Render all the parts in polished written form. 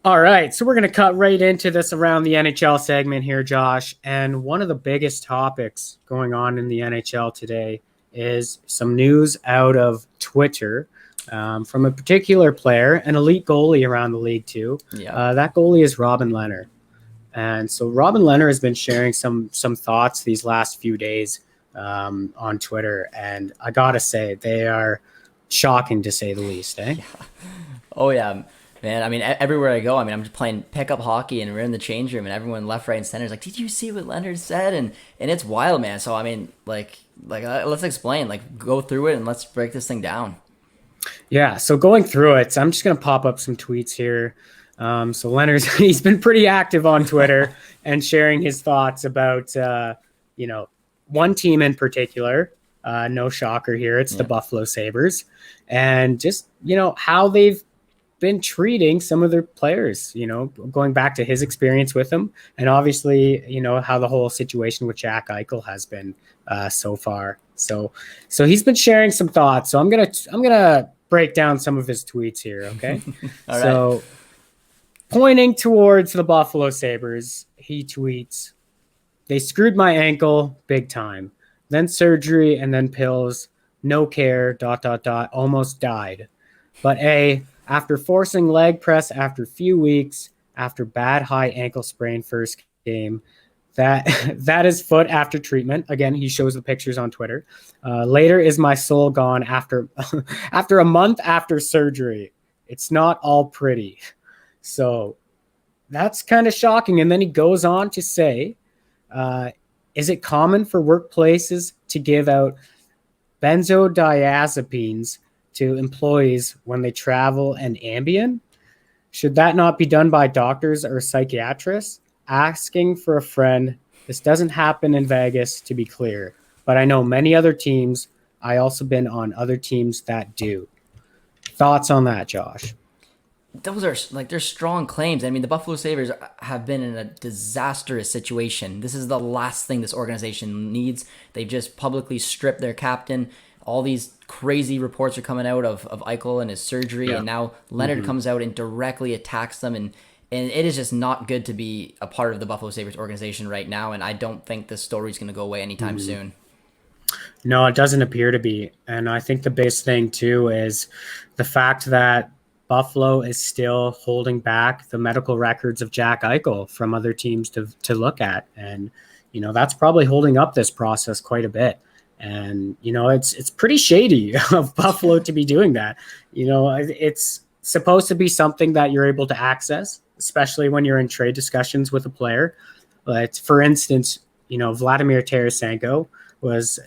All right, so we're going to cut right into this around the NHL segment here, Josh. And one of the biggest topics going on in the NHL today is some news out of Twitter from a particular player, an elite goalie around the league too. Yeah. That goalie is Robin Lehner. And so Robin Lehner has been sharing some thoughts these last few days on Twitter. And I got to say, they are shocking to say the least, eh? Yeah. Oh yeah, man. I mean, everywhere I go, I mean, I'm just playing pickup hockey, and we're in the change room, and everyone left, right, and center is like, "Did you see what Leonard said?" And it's wild, man. So I mean, let's explain, go through it, and let's break this thing down. Yeah, so going through it, I'm just going to pop up some tweets here. So Leonard's he's been pretty active on Twitter and sharing his thoughts about one team in particular. No shocker here, it's the Buffalo Sabres, and just how they've been treating some of their players. Going back to his experience with them, and obviously how the whole situation with Jack Eichel has been so far. So he's been sharing some thoughts. So I'm gonna break down some of his tweets here. Okay, All so. right. Pointing towards the Buffalo Sabres, he tweets, "They screwed my ankle big time. Then surgery and then pills. No care, ... almost died. But after forcing leg press after few weeks, after bad high ankle sprain first game, that is foot after treatment." Again, he shows the pictures on Twitter. "Later is my soul gone after after a month after surgery. It's not all pretty." So that's kind of shocking. And then he goes on to say, is it common for workplaces to give out benzodiazepines to employees when they travel and Ambien? Should that not be done by doctors or psychiatrists? Asking for a friend. This doesn't happen in Vegas, to be clear, but I know many other teams. I also been on other teams that do. Thoughts on that, Josh? Those are they're strong claims. I mean, the Buffalo Sabres have been in a disastrous situation. This is the last thing this organization needs. They've just publicly stripped their captain. All these crazy reports are coming out of Eichel and his surgery, and now Leonard comes out and directly attacks them, and it is just not good to be a part of the Buffalo Sabres organization right now, and I don't think this story is going to go away anytime soon. No, it doesn't appear to be. And I think the biggest thing too is the fact that Buffalo is still holding back the medical records of Jack Eichel from other teams to look at. And, that's probably holding up this process quite a bit. And, it's pretty shady of Buffalo to be doing that. It's supposed to be something that you're able to access, especially when you're in trade discussions with a player. But for instance, Vladimir Tarasenko was,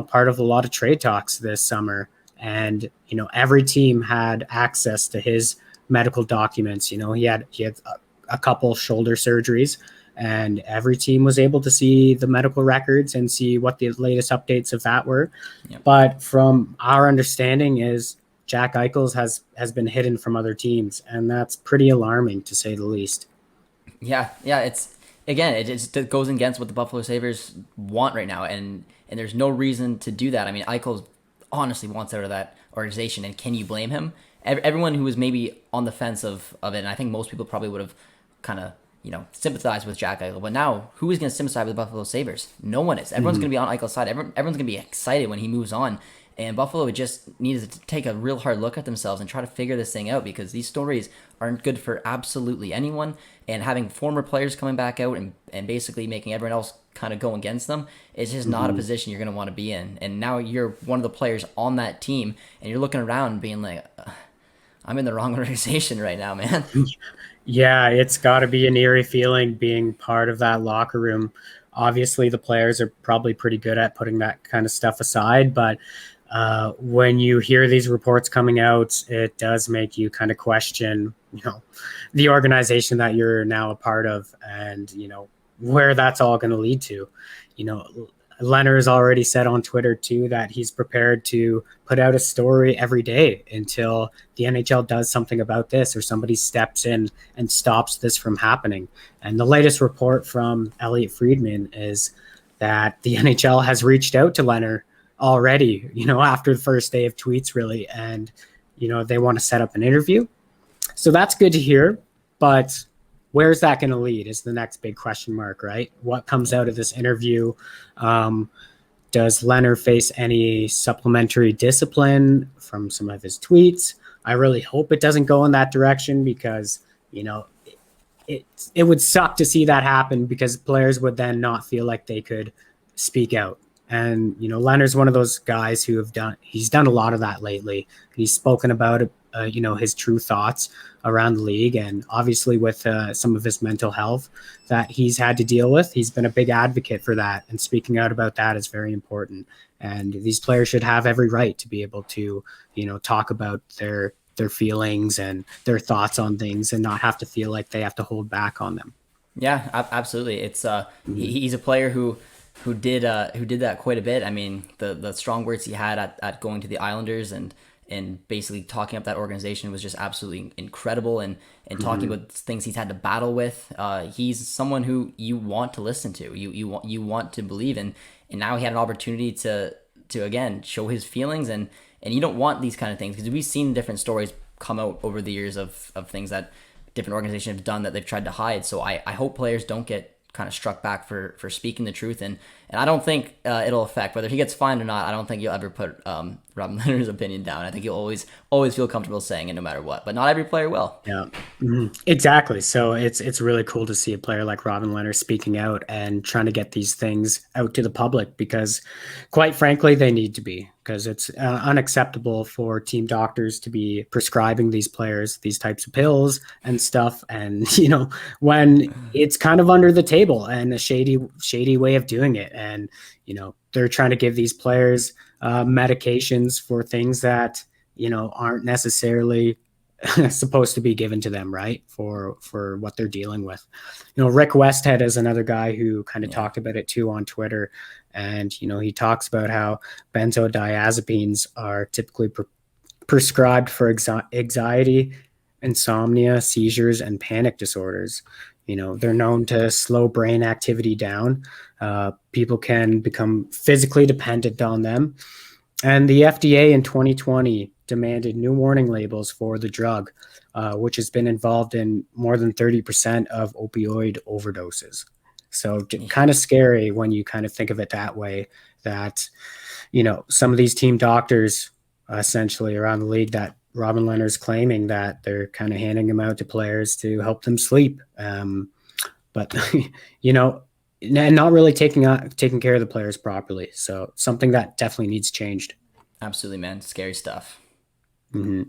part of a lot of trade talks this summer. And, every team had access to his medical documents. He had a couple shoulder surgeries, and every team was able to see the medical records and see what the latest updates of that were. Yep. But from our understanding is Jack Eichel has been hidden from other teams, and that's pretty alarming to say the least. Yeah. It goes against what the Buffalo Sabres want right now, and there's no reason to do that. I mean, Eichel honestly wants out of that organization, and can you blame him? Everyone who was maybe on the fence of it, and I think most people probably would have kind of sympathized with Jack Eichel, but now who is going to sympathize with the Buffalo Sabres? No one is. Everyone's going to be on Eichel's side. Everyone's going to be excited when he moves on, and Buffalo just needs to take a real hard look at themselves and try to figure this thing out, because these stories aren't good for absolutely anyone, and having former players coming back out and basically making everyone else kind of go against them is just not a position you're going to want to be in. And now you're one of the players on that team, and you're looking around being like, I'm in the wrong organization right now, man. Yeah, it's got to be an eerie feeling being part of that locker room. Obviously, the players are probably pretty good at putting that kind of stuff aside, but when you hear these reports coming out, it does make you kind of question, the organization that you're now a part of, and where that's all going to lead to. Lehner has already said on Twitter too that he's prepared to put out a story every day until the NHL does something about this or somebody steps in and stops this from happening. And the latest report from Elliot Friedman is that the NHL has reached out to Lehner already, after the first day of tweets, really. And, they want to set up an interview. So that's good to hear. But where's that going to lead is the next big question mark, right? What comes out of this interview? Does Lehner face any supplementary discipline from some of his tweets? I really hope it doesn't go in that direction because, it would suck to see that happen because players would then not feel like they could speak out. And, Lehner's one of those guys he's done a lot of that lately. He's spoken about, his true thoughts around the league. And obviously with some of his mental health that he's had to deal with, he's been a big advocate for that. And speaking out about that is very important. And these players should have every right to be able to, talk about their feelings and their thoughts on things and not have to feel like they have to hold back on them. Yeah, absolutely. It's he's a player who did that quite a bit. I mean, the strong words he had at going to the Islanders and basically talking up that organization was just absolutely incredible. And talking about things he's had to battle with. He's someone who you want to listen to. You want to believe in. And now he had an opportunity to again show his feelings and you don't want these kind of things because we've seen different stories come out over the years of things that different organizations have done that they've tried to hide. So I hope players don't get kind of struck back for speaking the truth. And I don't think it'll affect whether he gets fined or not. I don't think you'll ever put Robin Lehner's opinion down. I think you'll always feel comfortable saying it no matter what. But not every player will. Yeah, exactly. So it's really cool to see a player like Robin Lehner speaking out and trying to get these things out to the public because, quite frankly, they need to be because it's unacceptable for team doctors to be prescribing these players these types of pills and stuff. And when it's kind of under the table and a shady way of doing it, and they're trying to give these players medications for things that aren't necessarily supposed to be given to them, right? For what they're dealing with. Rick Westhead is another guy who kind of talked about it too on Twitter. And, he talks about how benzodiazepines are typically prescribed for anxiety, insomnia, seizures, and panic disorders. They're known to slow brain activity down. People can become physically dependent on them. And the FDA in 2020 demanded new warning labels for the drug, which has been involved in more than 30% of opioid overdoses. So kind of scary when you kind of think of it that way, that, some of these team doctors essentially around the league that Robin Lehner's claiming that they're kind of handing them out to players to help them sleep. But, and not really taking care of the players properly. So something that definitely needs changed. Absolutely, man. Scary stuff. Mm-hmm.